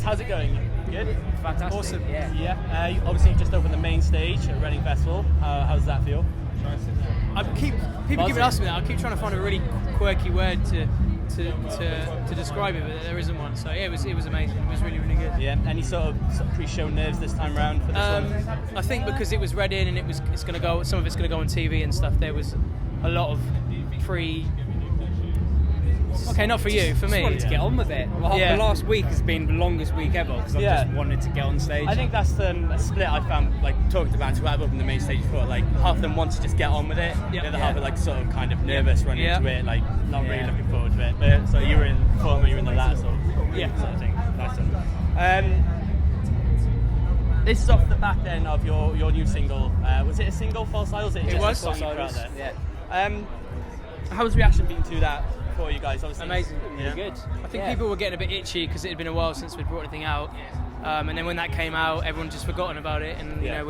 guys, how's it going? Good? Fantastic. Awesome. Yeah. You obviously just opened the main stage at Reading Festival. How does that feel? People keep asking me that. I keep trying to find a really quirky word to describe it, but there isn't one. So yeah, it was amazing. It was really, really good. Yeah. Any sort of pre-show nerves this time round for this one? I think because it was Reading and it's going to go. Some of it's going to go on TV and stuff. There was a lot of pre. Okay, not for you, for me. Just wanted to get on with it. Well, the last week has been the longest week ever because I've just wanted to get on stage. I think that's a split I found, like, talking to bands who have opened the main stage before, like, half of them want to just get on with it, the other half are, like, sort of kind of nervous running into it, like, not really looking forward to it. But, so you were in the former, you were in the latter sort of thing. Nice one. This is off the back then of your new single. Was it a single, False Idols? It was False False Idols. Yeah. How's the reaction been to that for you guys? Obviously, amazing, really good. I think people were getting a bit itchy because it had been a while since we'd brought anything out, and then when that came out, everyone just forgotten about it, and you know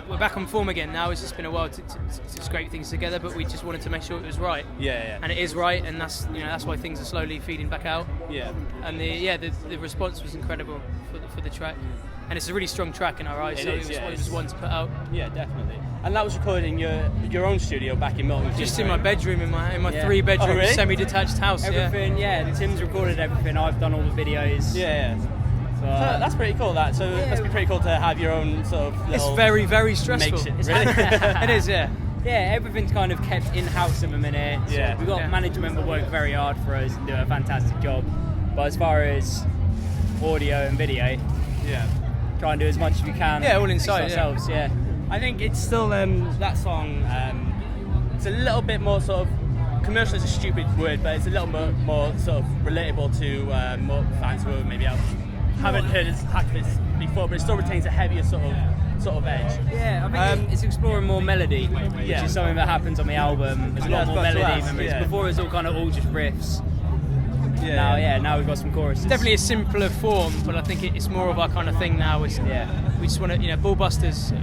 we're back on form again now. It's just been a while to scrape things together, but we just wanted to make sure it was right. And it is right, and that's why things are slowly feeding back out. And the response was incredible for the track. And it's a really strong track in our eyes, it was one to put out. Yeah, definitely. And that was recorded in your own studio back in Milton. Just in my bedroom, in my 3-bedroom semi-detached house. Everything, Tim's recorded everything. I've done all the videos. So that's pretty cool. So it must be pretty cool to have your own sort of. It's very, very stressful. Makeshift, really. It is, Yeah, everything's kind of kept in-house at the minute. So we've got management that work very hard for us and do a fantastic job. But as far as audio and video, try and do as much as we can. All inside ourselves. I think it's still that song. It's a little bit more sort of commercial is a stupid word, but it's a little more sort of relatable to more fans who maybe haven't heard his Hacktivist before, but it still retains a heavier sort of edge. I think it's exploring more melody, which is something that happens on the album. There's a lot more melody than before. It was all just riffs. Now we've got some choruses. It's definitely a simpler form, but I think it's more of our kind of thing now. We just want to, Ballbusters.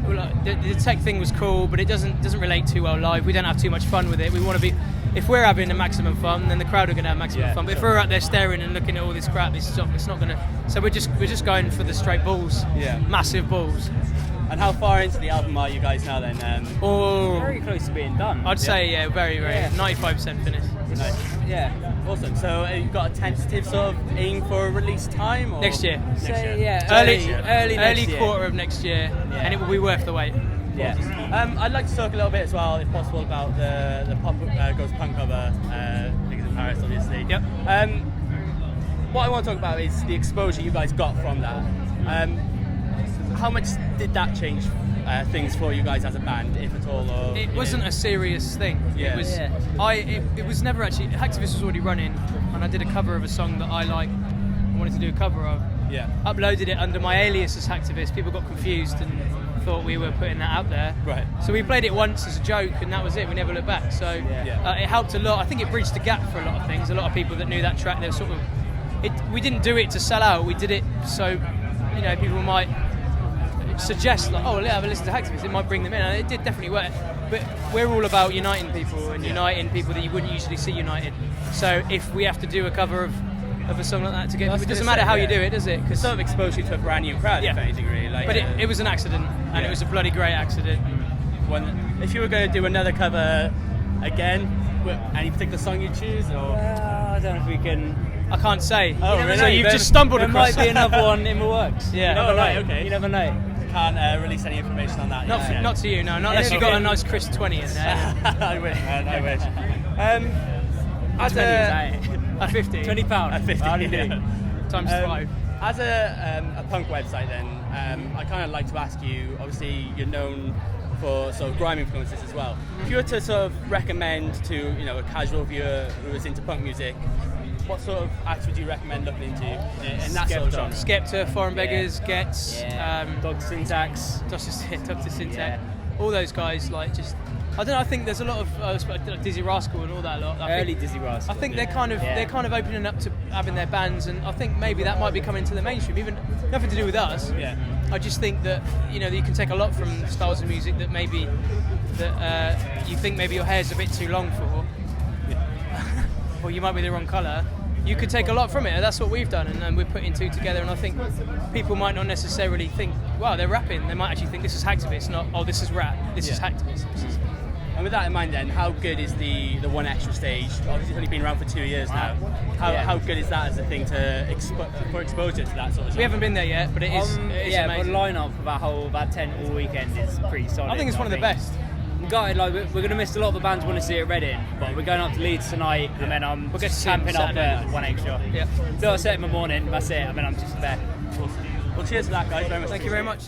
The tech thing was cool, but it doesn't relate too well live. We don't have too much fun with it. We want to be. If we're having a maximum fun, then the crowd are going to have maximum fun. But if we're out there staring and looking at all this crap, it's not going to. So we're just going for the straight balls. Massive balls. And how far into the album are you guys now then? Very close to being done. I'd say very 95% finished. Nice. Awesome. So you've got a tentative sort of aim for a release time? Or? Next year. Early next year. Quarter of next year, and it will be worth the wait. I'd like to talk a little bit as well, if possible, about the Pop Goes Punk cover, because in Paris, obviously. What I want to talk about is the exposure you guys got from that. How much did that change things for you guys as a band, if at all? Or, it wasn't a serious thing. It was never actually. Hacktivist was already running, and I did a cover of a song that I wanted to do a cover of. Uploaded it under my alias as Hacktivist. People got confused and thought we were putting that out there. So we played it once as a joke, and that was it. We never looked back. So it helped a lot. I think it bridged the gap for a lot of things. A lot of people that knew that track, they were sort of. We didn't do it to sell out. We did it so, people might suggest have a listen to Hacktivist. It might bring them in, and it did definitely work. But we're all about uniting people and uniting people that you wouldn't usually see united. So if we have to do a cover of a song like that to get people, it doesn't matter how you do it, does it? Because sort of expose you to a brand new crowd, if anything, really. But it was an accident, and it was a bloody great accident. If you were going to do another cover again, any particular song you'd choose, or? I don't know if we can. I can't say. Really? So you've just stumbled across. There might be another one in the works. You never know. Okay. You never know. Can't release any information on that. Not to you, no. Not unless you've got a nice crisp 20 in there. I wish, man. I wish. As a 50. £20. At 50. Times 5. As a punk website, then, I kind of like to ask you. Obviously, you're known for sort of grime influences as well. If you were to sort of recommend to a casual viewer who is into punk music, what sort of acts would you recommend looking into in that sort of genre? Skepta, Foreign Beggars, Gets, Dr. Syntax, Dr. Syntax, all those guys. I don't know. I think there's a lot of Dizzy Rascal and all that lot. Early Dizzy Rascal. I think they're kind of opening up to having their bands, and I think maybe that might be coming to the mainstream. Even nothing to do with us. I just think that you can take a lot from styles of music that maybe you think maybe your hair's a bit too long for, or you might be the wrong colour. you could take a lot from it. That's what we've done, and we're putting two together. And I think people might not necessarily think, wow, they're rapping. They might actually think this is Hacktivist, not, oh, this is rap. This is Hacktivist. And with that in mind, then, how good is the one extra stage? Obviously, it's only been around for 2 years now. How good is that as a thing to for exposure to that sort of genre? We haven't been there yet, but it is amazing. The lineup of that tent all weekend is pretty solid. I think it's one of the best. Gutted, like we're going to miss a lot of the bands we want to see at Reading, but we're going up to Leeds tonight, and then I'm camping up at one extra. Yeah. Do a set in the morning, that's it, and then I'm just there. Well, cheers for that, guys. Very much. Thank you very much.